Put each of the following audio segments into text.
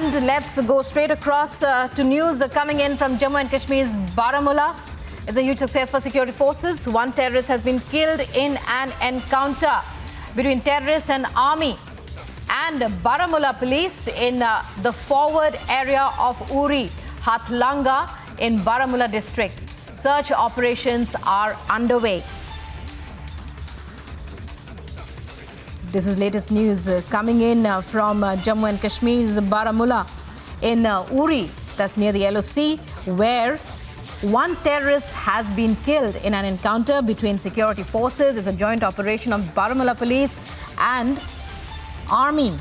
And let's go straight across to news coming in from Jammu and Kashmir's Baramulla. It's a huge success for security forces. One terrorist has been killed in an encounter between terrorists and army. And Baramulla police in the forward area of Uri, Hatlanga in Baramulla district. Search operations are underway. This is latest news coming in from Jammu and Kashmir's Baramulla in Uri, that's near the LOC, where one terrorist has been killed in an encounter between security forces. It's a joint operation of Baramulla police and army.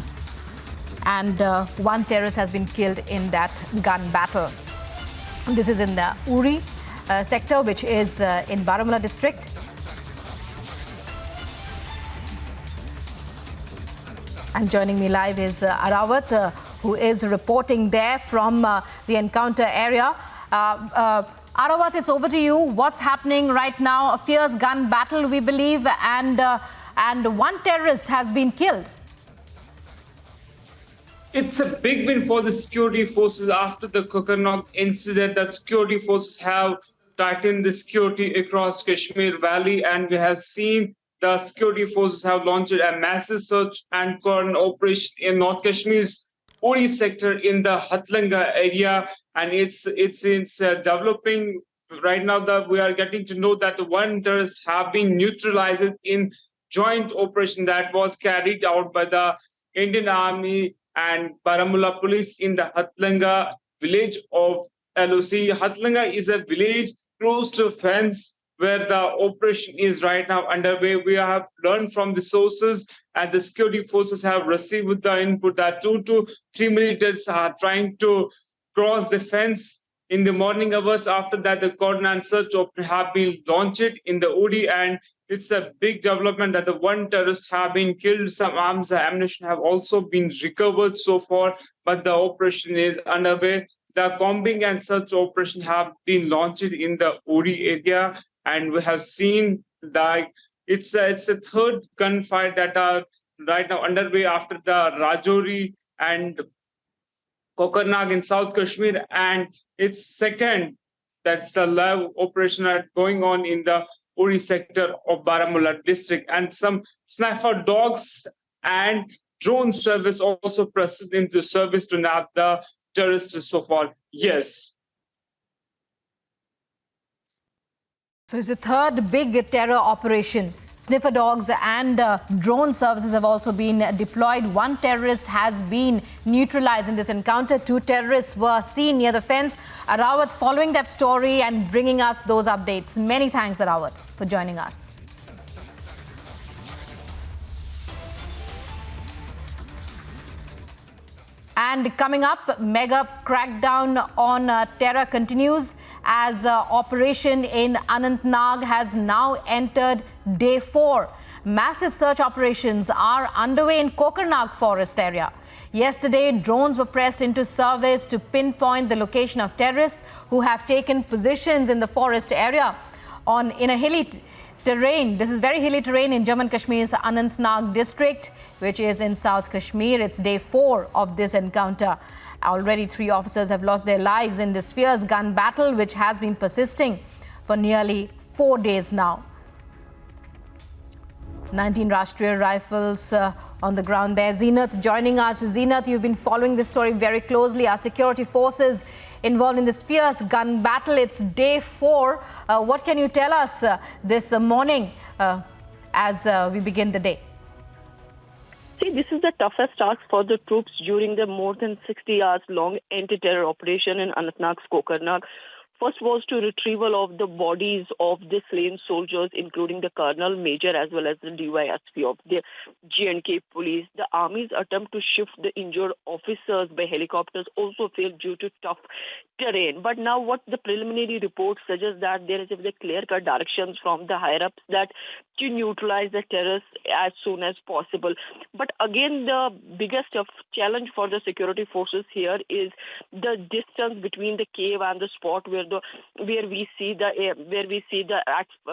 And one terrorist has been killed in that gun battle. This is in the Uri sector, which is in Baramulla district. And joining me live is Arawat, who is reporting there from the encounter area. Arawat, it's over to you. What's happening right now? A fierce gun battle, we believe, and one terrorist has been killed. It's a big win for the security forces after the Kokernag incident. The security forces have tightened the security across Kashmir Valley, and we have seen the security forces have launched a massive search and coordination operation in North Kashmir's Uri sector in the Hatlanga area, and it's developing right now. That we are getting to know that one terrorist have been neutralized in joint operation that was carried out by the Indian Army and Baramulla police in the Hatlanga village of LOC. Hatlanga is a village close to a fence where the operation is right now underway. We have learned from the sources, and the security forces have received the input that 2 to 3 militants are trying to cross the fence in the morning hours. After that, the cordon and search operation have been launched in the Uri, and it's a big development that the one terrorist have been killed. Some arms and ammunition have also been recovered so far, but the operation is underway. The combing and search operation have been launched in the Uri area, and we have seen that it's a third gunfight that are right now underway after the Rajouri and Kokernag in South Kashmir, and it's second, that's the live operation going on in the Uri sector of Baramulla district, and some sniffer dogs and drone service also present into service to nab the terrorists so far. Yes. So it's the third big terror operation. Sniffer dogs and drone services have also been deployed. One terrorist has been neutralized in this encounter. 2 terrorists were seen near the fence. Arawat following that story and bringing us those updates. Many thanks, Arawat, for joining us. And coming up, mega crackdown on terror continues as operation in Anantnag has now entered day 4. Massive search operations are underway in Kokernag forest area. Yesterday, drones were pressed into service to pinpoint the location of terrorists who have taken positions in the forest area in a hilly terrain. This is very hilly terrain in Jammu and Kashmir's Anantnag district, which is in South Kashmir. It's day 4 of this encounter. Already 3 officers have lost their lives in this fierce gun battle, which has been persisting for nearly 4 days now. 19 Rashtriya rifles on the ground there. Zeenath joining us. Zeenath, you've been following this story very closely. Our security forces involved in this fierce gun battle. It's day 4. What can you tell us this morning as we begin the day? See, this is the toughest task for the troops during the more than 60 hours long anti-terror operation in Anantnag's Kokernag. First was to retrieval of the bodies of the slain soldiers, including the colonel, major, as well as the DYSP of the J&K police. The army's attempt to shift the injured officers by helicopters also failed due to tough terrain. But now what the preliminary report suggests that there is a clear-cut directions from the higher-ups that to neutralize the terrorists as soon as possible. But again, the biggest challenge for the security forces here is the distance between the cave and the spot where where we see at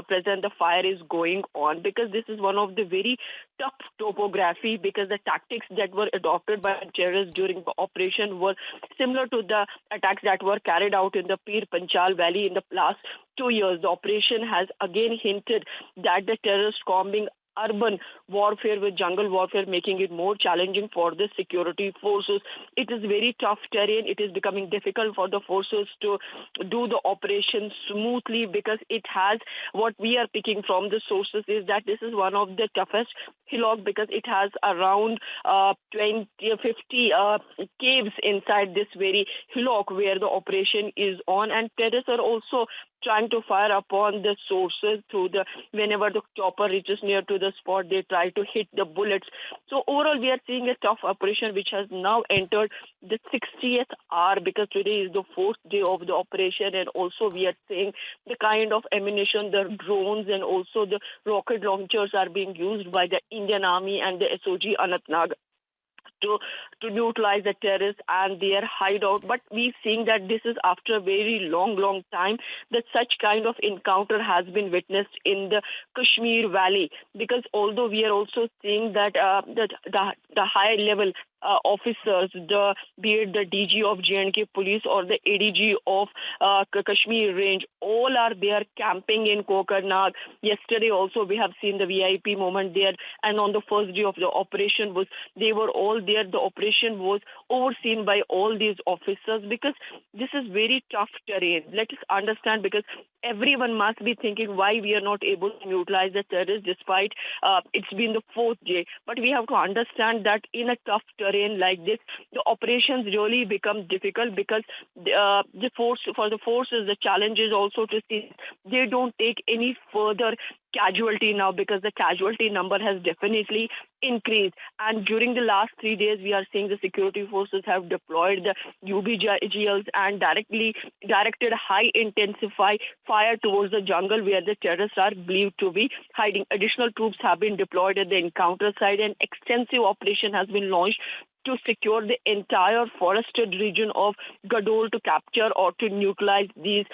present the fire is going on, because this is one of the very tough topography, because the tactics that were adopted by terrorists during the operation were similar to the attacks that were carried out in the Pir Panchal Valley in the last 2 years. The operation has again hinted that the terrorists combing urban warfare with jungle warfare, making it more challenging for the security forces. It is very tough terrain. It is becoming difficult for the forces to do the operation smoothly, because it has, what we are picking from the sources is that this is one of the toughest hillock, because it has around 50 caves inside this very hillock where the operation is on, and terrorists are also trying to fire upon the sources through whenever the chopper reaches near to the spot, they try to hit the bullets. So overall, we are seeing a tough operation which has now entered the 60th hour, because today is the 4th day of the operation, and also we are seeing the kind of ammunition, the drones and also the rocket launchers are being used by the Indian Army and the SOG Anantnag to neutralize the terrorists and their hideout. But we're seeing that this is after a very long time that such kind of encounter has been witnessed in the Kashmir Valley, because although we are also seeing that the high level officers, be it the DG of J&K Police or the ADG of Kashmir Range, all are there camping in Kokernag. Yesterday also we have seen the VIP moment there, and on the first day of the operation they were all there. The operation was overseen by all these officers, because this is very tough terrain. Let us understand, because everyone must be thinking why we are not able to neutralize the terrorists despite it's been the 4th day. But we have to understand that in a tough terrain like this, the operations really become difficult, because the forces, the challenge is also to see they don't take any further casualty now, because the casualty number has definitely increased. And during the last 3 days, we are seeing the security forces have deployed the UBGLs and directed high intensify fire towards the jungle where the terrorists are believed to be hiding. Additional troops have been deployed at the encounter site, and extensive operation has been launched to secure the entire forested region of Gadol to capture or to neutralize these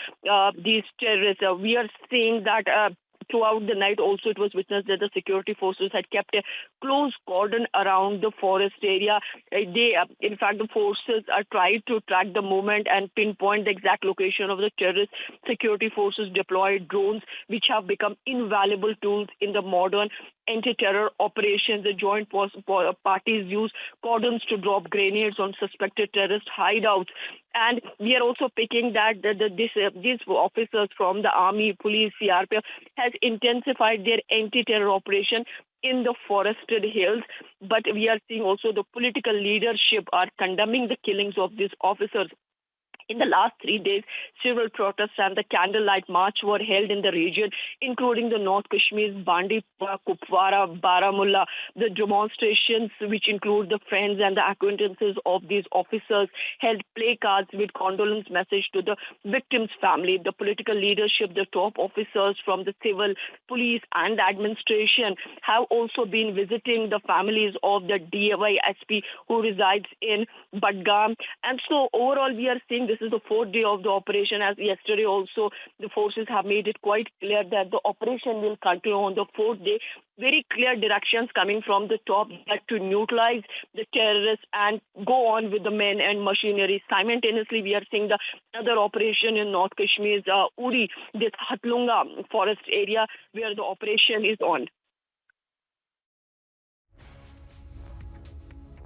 terrorists. We are seeing that throughout the night also it was witnessed that the security forces had kept a close cordon around the forest area. In fact, the forces are trying to track the movement and pinpoint the exact location of the terrorists. Security forces deployed drones, which have become invaluable tools in the modern anti-terror operations. The joint parties use cordons to drop grenades on suspected terrorist hideouts. And we are also picking that these officers from the army, police, CRPF has intensified their anti-terror operation in the forested hills. But we are seeing also the political leadership are condemning the killings of these officers. In the last 3 days, several protests and the candlelight march were held in the region, including the North Kashmir's Bandipora, Kupwara, Baramulla. The demonstrations, which include the friends and the acquaintances of these officers, held placards with condolence message to the victims' family. The political leadership, the top officers from the civil, police and administration have also been visiting the families of the DAY SP who resides in Budgam. And so overall, we are seeing this is the 4th day of the operation. As yesterday also, the forces have made it quite clear that the operation will continue on the 4th day. Very clear directions coming from the top that to neutralize the terrorists and go on with the men and machinery. Simultaneously, we are seeing the another operation in North Kashmir's Uri, this Hatlunga forest area, where the operation is on.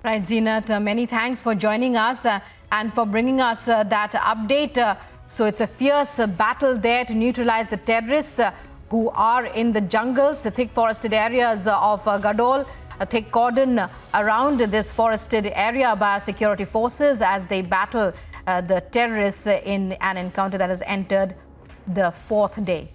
Right, Zeenat, many thanks for joining us and for bringing us that update. So it's a fierce battle there to neutralize the terrorists who are in the jungles, the thick forested areas of Gadol. A thick cordon around this forested area by security forces as they battle the terrorists in an encounter that has entered the 4th day.